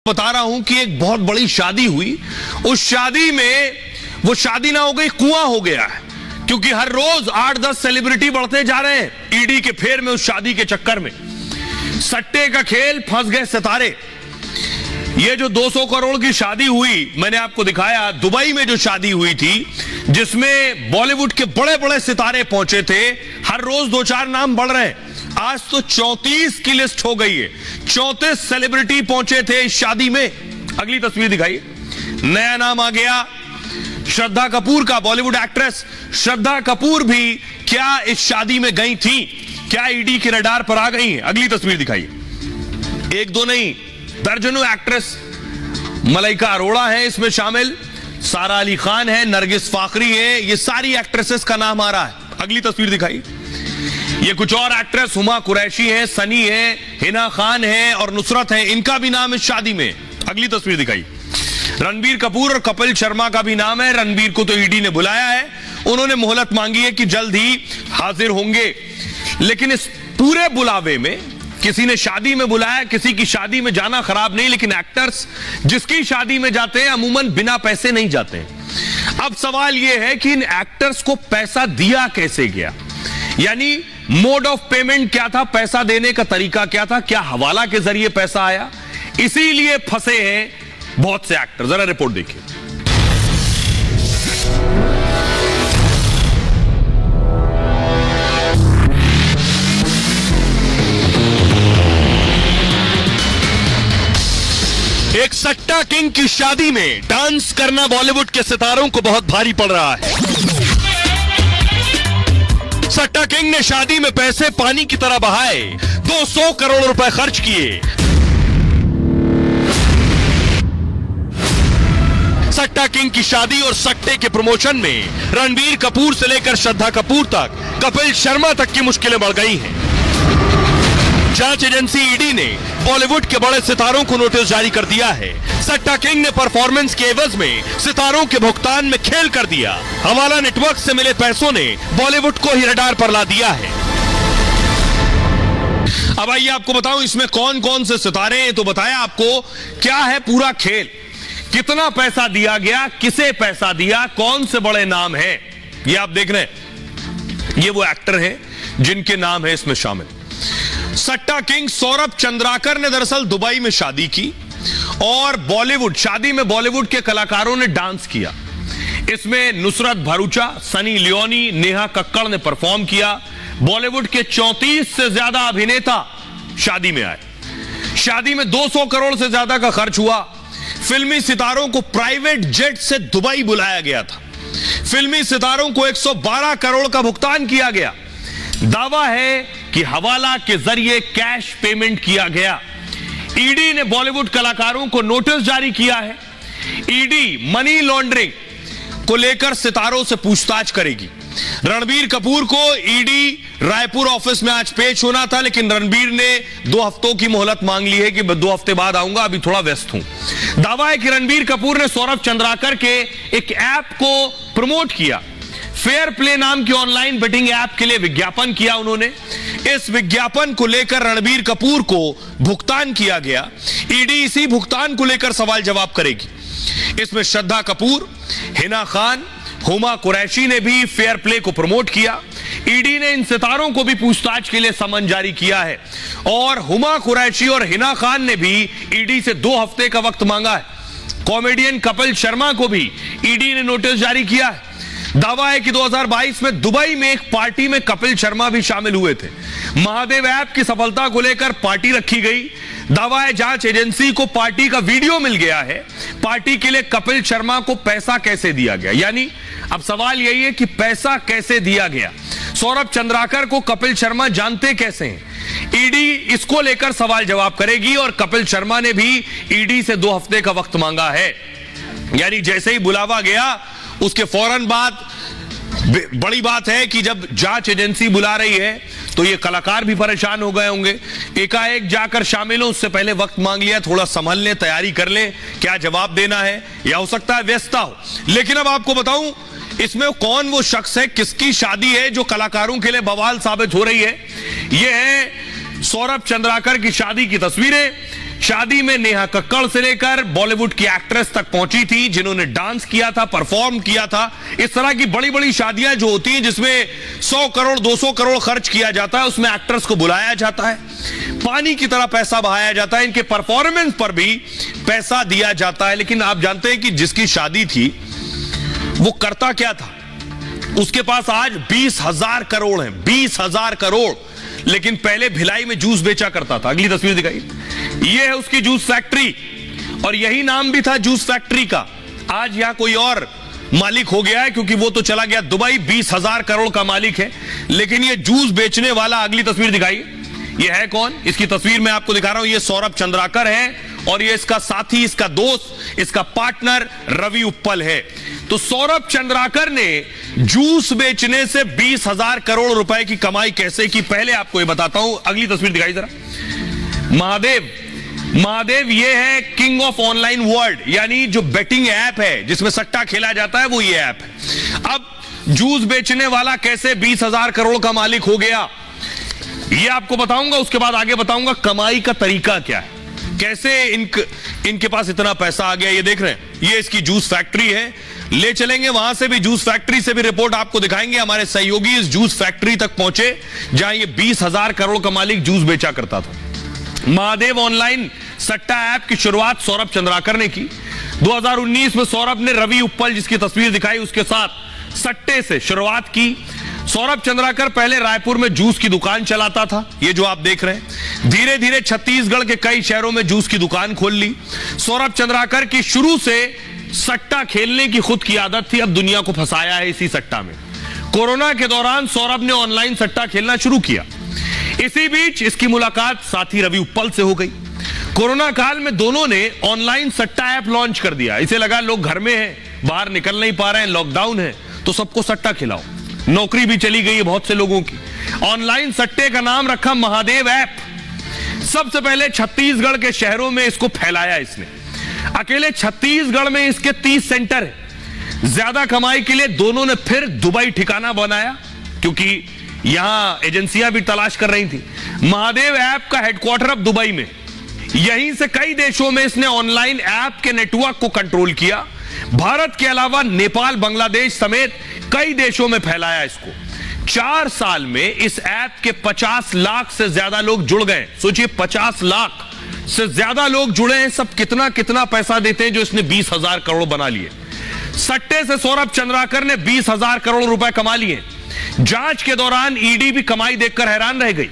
बता रहा हूं कि एक बहुत बड़ी शादी हुई। उस शादी में वो शादी ना हो गई, कुआं हो गया है, क्योंकि हर रोज 8-10 सेलिब्रिटी बढ़ते जा रहे हैं ईडी के फेर में। उस शादी के चक्कर में सट्टे का खेल, फंस गए सितारे। ये जो 200 करोड़ की शादी हुई, मैंने आपको दिखाया दुबई में जो शादी हुई थी, जिसमें बॉलीवुड के बड़े बड़े सितारे पहुंचे थे। हर रोज 2-4 नाम बढ़ रहे हैं। आज तो 34 की लिस्ट हो गई है। 34 सेलिब्रिटी पहुंचे थे इस शादी में। अगली तस्वीर दिखाइए। नया नाम आ गया श्रद्धा कपूर का, बॉलीवुड एक्ट्रेस श्रद्धा कपूर भी क्या इस शादी में गई थी? क्या ईडी के रडार पर आ गई हैं? अगली तस्वीर दिखाइए। एक दो नहीं, दर्जनों एक्ट्रेस, मलाइका अरोड़ा है इसमें शामिल, सारा अली खान है, नरगिस फाकरी है, ये सारी एक्ट्रेसेस का नाम आ रहा है। अगली तस्वीर दिखाइए। ये कुछ और एक्ट्रेस, हुमा कुरैशी है, सनी है, हिना खान है और नुसरत है, इनका भी नाम इस शादी में। अगली तस्वीर दिखाइए। रणबीर कपूर और कपिल शर्मा का भी नाम है। रणबीर को तो ईडी ने बुलाया है, उन्होंने मोहलत मांगी है कि जल्द ही हाजिर होंगे। लेकिन इस पूरे बुलावे में किसी ने शादी में बुलाया, किसी की शादी में जाना खराब नहीं, लेकिन एक्टर्स जिसकी शादी में जाते हैं अमूमन बिना पैसे नहीं जाते हैं। अब सवाल यह है कि इन एक्टर्स को पैसा दिया कैसे गया, यानी मोड ऑफ पेमेंट क्या था, पैसा देने का तरीका क्या था, क्या हवाला के जरिए पैसा आया? इसीलिए फंसे हैं बहुत से एक्टर। जरा रिपोर्ट देखिए। एक सट्टा किंग की शादी में डांस करना बॉलीवुड के सितारों को बहुत भारी पड़ रहा है। सट्टा किंग ने शादी में पैसे पानी की तरह बहाए, 200 करोड़ रुपए खर्च किए। सट्टा किंग की शादी और सट्टे के प्रमोशन में रणबीर कपूर से लेकर श्रद्धा कपूर तक, कपिल शर्मा तक की मुश्किलें बढ़ गई हैं। जांच एजेंसी ईडी ने बॉलीवुड के बड़े सितारों को नोटिस जारी कर दिया है। सट्टा किंग ने परफॉर्मेंस के एवज में सितारों के भुगतान में खेल कर दिया। हवाला नेटवर्क से मिले पैसों ने बॉलीवुड को ही रडार पर ला दिया है। अब आइए आपको बताऊं इसमें कौन कौन से सितारे हैं। तो बताया आपको क्या है पूरा खेल, कितना पैसा दिया गया, किसे पैसा दिया, कौन से बड़े नाम हैं, ये आप देख रहे हैं। ये वो एक्टर हैं जिनके नाम है इसमें शामिल। सट्टा किंग सौरभ चंद्राकर ने दरअसल दुबई में शादी की और बॉलीवुड शादी में बॉलीवुड के कलाकारों ने डांस किया। इसमें नुसरत भरूचा, सनी लियोनी, नेहा कक्कड़ ने परफॉर्म किया। बॉलीवुड के 34 से ज्यादा अभिनेता शादी में आए। शादी में 200 करोड़ से ज्यादा का खर्च हुआ। फिल्मी सितारों को प्राइवेट जेट से दुबई बुलाया गया था। फिल्मी सितारों को 112 करोड़ का भुगतान किया गया। दावा है कि हवाला के जरिए कैश पेमेंट किया गया। ईडी ने बॉलीवुड कलाकारों को नोटिस जारी किया है। ईडी मनी लॉन्ड्रिंग को लेकर सितारों से पूछताछ करेगी। रणबीर कपूर को ईडी रायपुर ऑफिस में आज पेश होना था, लेकिन रणबीर ने 2 हफ्तों की मोहलत मांग ली है कि 2 हफ्ते बाद आऊंगा, अभी थोड़ा व्यस्त हूं। दावा है कि रणबीर कपूर ने सौरभ चंद्राकर के एक ऐप को प्रमोट किया। फेयर प्ले नाम की ऑनलाइन बेटिंग ऐप के लिए विज्ञापन किया उन्होंने। इस विज्ञापन को लेकर रणबीर कपूर को भुगतान किया गया। ईडी इसी भुगतान को लेकर सवाल जवाब करेगी। इसमें श्रद्धा कपूर, हिना खान, हुमा कुरैशी ने भी फेयर प्ले को प्रमोट किया। ईडी ने इन सितारों को भी पूछताछ के लिए समन जारी किया है और हुमा कुरैशी और हिना खान ने भी ईडी से 2 हफ्ते का वक्त मांगा है। कॉमेडियन कपिल शर्मा को भी ईडी ने नोटिस जारी किया है। दावा है कि 2022 में दुबई में एक पार्टी में कपिल शर्मा भी शामिल हुए थे। महादेव ऐप की सफलता को लेकर पार्टी रखी गई। दावा है जांच एजेंसी को पार्टी का वीडियो मिल गया है। पार्टी के लिए कपिल शर्मा को पैसा कैसे दिया गया, यानी अब सवाल यही है कि पैसा कैसे दिया गया। सौरभ चंद्राकर को कपिल शर्मा जानते कैसे हैं? ईडी इसको लेकर सवाल जवाब करेगी और कपिल शर्मा ने भी ईडी से 2 हफ्ते का वक्त मांगा है। यानी जैसे ही बुलावा गया उसके फौरन बाद बड़ी बात है कि जब जांच एजेंसी बुला रही है तो ये कलाकार भी परेशान हो गए होंगे। एकाएक जाकर शामिल हो, उससे पहले वक्त मांग लिया, थोड़ा संभल लें, तैयारी कर लें, क्या जवाब देना है, या हो सकता है व्यस्तता हो। लेकिन अब आपको बताऊं इसमें कौन वो शख्स है, किसकी शादी है जो कलाकारों के लिए बवाल साबित हो रही है। यह है सौरभ चंद्राकर की शादी की तस्वीरें। शादी में नेहा कक्कड़ से लेकर बॉलीवुड की एक्ट्रेस तक पहुंची थी, जिन्होंने डांस किया था, परफॉर्म किया था। इस तरह की बड़ी बड़ी शादियां जो होती हैं जिसमें 100 करोड़ 200 करोड़ खर्च किया जाता है, उसमें एक्ट्रेस को बुलाया जाता है, पानी की तरह पैसा बहाया जाता है, इनके परफॉर्मेंस पर भी पैसा दिया जाता है। लेकिन आप जानते हैं कि जिसकी शादी थी वो करता क्या था? उसके पास आज 20,000 करोड़ हैं, 20,000 करोड़। लेकिन पहले भिलाई में जूस बेचा करता था। अगली तस्वीर दिखाइए, यह है उसकी जूस फैक्ट्री, और यही नाम भी था जूस फैक्ट्री का। आज यहां कोई और मालिक हो गया है, क्योंकि वो तो चला गया दुबई, 20,000 करोड़ का मालिक है। लेकिन ये जूस बेचने वाला, अगली तस्वीर दिखाइए, ये है कौन? इसकी तस्वीर मैं आपको दिखा रहा हूं, ये सौरभ चंद्राकर है, और ये इसका साथी, इसका दोस्त, इसका पार्टनर रवि उप्पल है। तो सौरभ चंद्राकर ने जूस बेचने से 20,000 करोड़ रुपए की कमाई कैसे की, पहले आपको ये बताता हूं। अगली तस्वीर दिखाई जरा। महादेव ये है किंग ऑफ ऑनलाइन वर्ल्ड, यानी जो बेटिंग ऐप है जिसमें सट्टा खेला जाता है, वो ये ऐप है। अब जूस बेचने वाला कैसे 20,000 करोड़ का मालिक हो गया, ये आपको बताऊंगा। उसके बाद आगे बताऊंगा कमाई का तरीका क्या है, कैसे इनके पास इतना पैसा आ गया। ये देख रहे हैं, ये इसकी जूस फैक्ट्री है, ले चलेंगे वहां से भी, जूस फैक्ट्री से भी रिपोर्ट आपको दिखाएंगे। हमारे सहयोगी इस जूस फैक्ट्री तक पहुंचे जहां ये 20,000 करोड़ का मालिक जूस बेचा करता था। महादेव ऑनलाइन सट्टा ऐप की शुरुआत सौरभ चंद्राकर ने की। 2019 में सौरभ ने रवि उप्पल, जिसकी तस्वीर दिखाई, उसके साथ सट्टे से शुरुआत की। सौरभ चंद्राकर पहले रायपुर में जूस की दुकान चलाता था, ये जो आप देख रहे हैं। धीरे धीरे छत्तीसगढ़ के कई शहरों में जूस की दुकान खोल ली। सौरभ चंद्राकर की शुरू से सट्टा खेलने की खुद की आदत थी, अब दुनिया को फंसाया है इसी सट्टा में। कोरोना के दौरान सौरभ ने ऑनलाइन सट्टा खेलना शुरू किया। इसी बीच इसकी मुलाकात साथी रवि उप्पल से हो गई। कोरोना काल में दोनों ने ऑनलाइन सट्टा ऐप लॉन्च कर दिया। इसे लगा लोग घर में हैं, बाहर निकल नहीं पा रहे हैं, लॉकडाउन है, तो सबको सट्टा खिलाओ। नौकरी भी चली गई है बहुत से लोगों की। ऑनलाइन सट्टे का नाम रखा महादेव ऐप। सबसे पहले छत्तीसगढ़ के शहरों में इसको फैलाया इसने। अकेले छत्तीसगढ़ में इसके 30 सेंटर है। ज्यादा कमाई के लिए दोनों ने फिर दुबई ठिकाना बनाया, क्योंकि यहां एजेंसियां भी तलाश कर रही थी। महादेव ऐप का हेडक्वार्टर अब दुबई में। यहीं से कई देशों में इसने ऑनलाइन ऐप के नेटवर्क को कंट्रोल किया। भारत के अलावा नेपाल, बांग्लादेश समेत कई देशों में फैलाया इसको। 4 साल में इस ऐप के 50 लाख से ज्यादा लोग जुड़ गए। सोचिए, 50 लाख से ज्यादा लोग जुड़े हैं। सब कितना कितना पैसा देते हैं जो इसने 20,000 करोड़ बना लिए। सट्टे से सौरभ चंद्राकर ने 20,000 करोड़ रुपए कमा लिए। जांच के दौरान ईडी भी कमाई देखकर हैरान रह गई।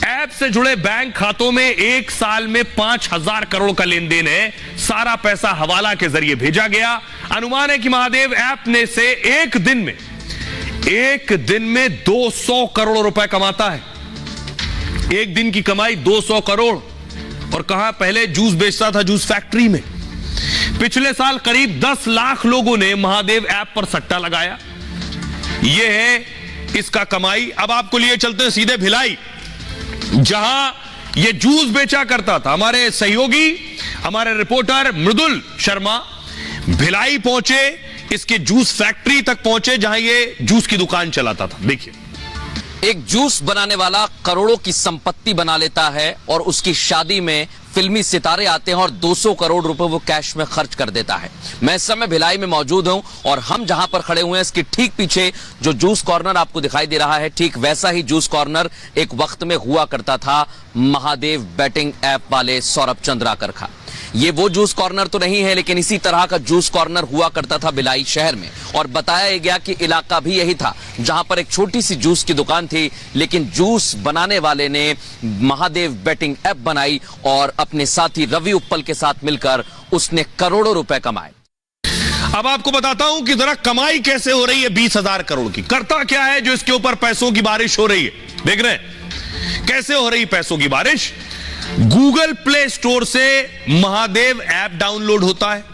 ऐप से जुड़े बैंक खातों में एक साल में 5,000 करोड़ का लेन देन है। सारा पैसा हवाला के जरिए भेजा गया। अनुमान है कि महादेव ऐप ने से एक दिन में 200 करोड़ रुपए कमाता है। एक दिन की कमाई 200 करोड़। और कहां? पहले जूस बेचता था जूस फैक्ट्री में। पिछले साल करीब 10 लाख लोगों ने महादेव ऐप पर सट्टा लगाया। यह है इसका कमाई। अब आपको लिए चलते हैं सीधे भिलाई, जहां यह जूस बेचा करता था। हमारे सहयोगी, हमारे रिपोर्टर मृदुल शर्मा भिलाई पहुंचे, इसके जूस फैक्ट्री तक पहुंचे जहां ये जूस की दुकान चलाता था। देखिए, एक जूस बनाने वाला करोड़ों की संपत्ति बना लेता है और उसकी शादी में फिल्मी सितारे आते हैं और 200 करोड़ रुपए वो कैश में खर्च कर देता है। मैं इस समय भिलाई में मौजूद हूं और हम जहां पर खड़े हुए हैं इसके ठीक पीछे जो जूस कॉर्नर आपको दिखाई दे रहा है, ठीक वैसा ही जूस कॉर्नर एक वक्त में हुआ करता था महादेव बेटिंग ऐप वाले सौरभ चंद्राकर का। ये वो जूस कॉर्नर तो नहीं है, लेकिन इसी तरह का जूस कॉर्नर हुआ करता था भिलाई शहर में। और बताया गया कि इलाका भी यही था जहां पर एक छोटी सी जूस की दुकान थी, लेकिन जूस बनाने वाले ने महादेव बेटिंग ऐप बनाई और अपने साथी रवि उप्पल के साथ मिलकर उसने करोड़ों रुपए कमाए। अब आपको बताता हूं कि जरा कमाई कैसे हो रही है 20,000 करोड़ की। करता क्या है जो इसके ऊपर पैसों की बारिश हो रही है? देख रहे हैं कैसे हो रही पैसों की बारिश। गूगल प्ले स्टोर से महादेव ऐप डाउनलोड होता है।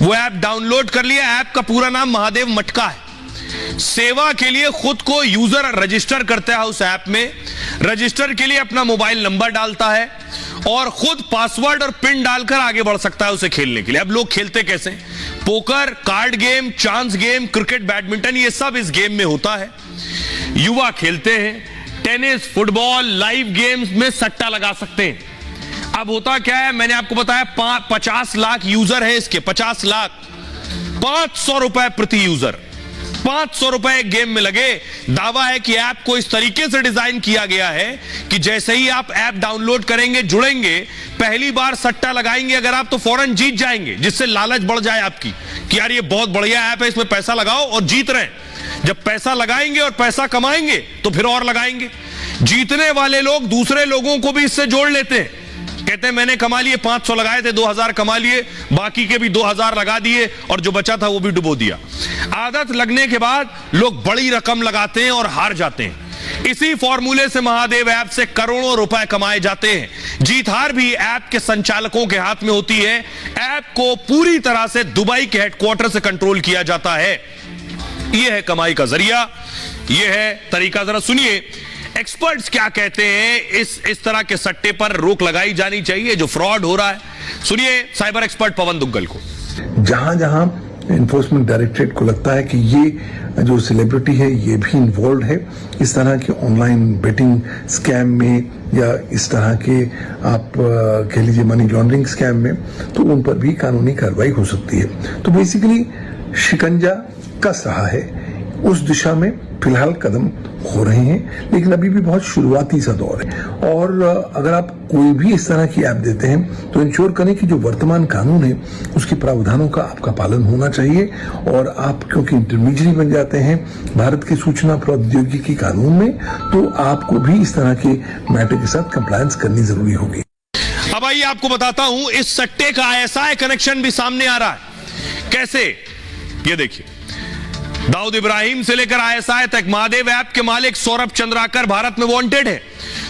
वो ऐप डाउनलोड कर लिया। ऐप का पूरा नाम महादेव मटका है। सेवा के लिए खुद को यूजर रजिस्टर करता है उस ऐप में। रजिस्टर के लिए अपना मोबाइल नंबर डालता है और खुद पासवर्ड और पिन डालकर आगे बढ़ सकता है उसे खेलने के लिए। अब लोग खेलते कैसे? Poker, card game, chance game, cricket, badminton, ये सब इस गेम में होता है। युवा खेलते हैं। टेनिस, फुटबॉल, लाइव गेम्स में सट्टा लगा सकते हैं। अब होता क्या है, मैंने आपको बताया 50 लाख यूजर है इसके, 50 लाख, 500 रुपए प्रति यूजर, 500 रुपए गेम में लगे। दावा है कि ऐप को इस तरीके से डिजाइन किया गया है कि जैसे ही आप ऐप डाउनलोड करेंगे, जुड़ेंगे, पहली बार सट्टा लगाएंगे अगर आप, तो फौरन जीत जाएंगे, जिससे लालच बढ़ जाए आपकी कि यार ये बहुत बढ़िया ऐप है, इसमें पैसा लगाओ, और जीत रहे हैं। जब पैसा लगाएंगे और पैसा कमाएंगे तो फिर और लगाएंगे। जीतने वाले लोग दूसरे लोगों को भी इससे जोड़ लेते हैं, कहते हैं मैंने कमा लिए, 500 लगाए थे, 2000 कमा लिए, बाकी के भी 2000 लगा दिए और जो बचा था वो भी डुबो दिया। आदत लगने के बाद लोग बड़ी रकम लगाते हैं और हार जाते हैं। इसी फॉर्मूले से महादेव ऐप से करोड़ों रुपए कमाए जाते हैं। जीत हार भी ऐप के संचालकों के हाथ में होती है। ऐप को पूरी तरह से दुबई के हेडक्वार्टर से कंट्रोल किया जाता है। यह है कमाई का जरिया, यह है तरीका। जरा सुनिए एक्सपर्ट्स क्या कहते हैं, इस तरह के सट्टे पर रोक लगाई जानी चाहिए जो फ्रॉड हो रहा है। सुनिए साइबर एक्सपर्ट पवन दुग्गल को। जहां जहां एनफोर्समेंट डायरेक्टरेट को लगता है कि ये जो सेलिब्रिटी है ये भी इन्वॉल्व है इस तरह के ऑनलाइन बेटिंग स्कैम में या इस तरह के आप कह लीजिए मनी लॉन्ड्रिंग स्कैम में, तो उन पर भी कानूनी कार्रवाई हो सकती है। तो बेसिकली शिकंजा कस रहा है, उस दिशा में फिलहाल कदम हो रहे हैं, लेकिन अभी भी बहुत शुरुआती सा दौर है। और अगर आप कोई भी इस तरह की ऐप देते हैं तो इंश्योर करें कि जो वर्तमान कानून है उसके प्रावधानों का आपका पालन होना चाहिए। और आप क्योंकि इंटरमीडिएट बन जाते हैं भारत के सूचना प्रौद्योगिकी कानून में, तो आपको भी इस तरह के मैटर के साथ कंप्लायंस करनी जरूरी होगी। अब आइए आपको बताता हूं, इस सट्टे का ऐसा कनेक्शन भी सामने आ रहा है। कैसे, ये देखिए, दाऊद इब्राहिम से लेकर आईएसआई तक महादेव ऐप के मालिक सौरभ चंद्राकर भारत में वांटेड है।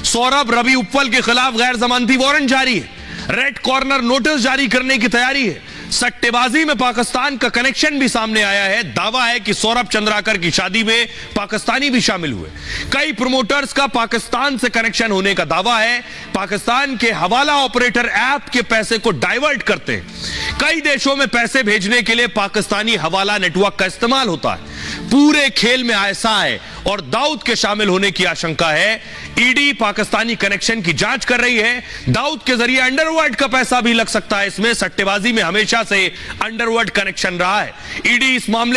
सौरभ रवि उप्पल के खिलाफ गैर जमानती वारंट जारी है, रेड कॉर्नर नोटिस जारी करने की तैयारी है। सट्टेबाजी में पाकिस्तान का कनेक्शन भी सामने आया है। दावा है कि सौरभ चंद्राकर की शादी में पाकिस्तानी भी शामिल हुए। कई प्रमोटर्स का पाकिस्तान से कनेक्शन होने का दावा है। पाकिस्तान के हवाला ऑपरेटर ऐप के पैसे को डाइवर्ट करते हैं। कई देशों में पैसे भेजने के लिए पाकिस्तानी हवाला नेटवर्क का इस्तेमाल होता है। पूरे खेल में आईएसआई और दाऊद के शामिल होने की आशंका है। ईडी पाकिस्तानी कनेक्शन की जांच कर रही है। दाऊद के जरिए अंडरवर्ल्ड का पैसा भी लग सकता है इसमें। सट्टेबाजी में हमेशा से अंडरवर्ल्ड कनेक्शन रहा है। ईडी इस मामले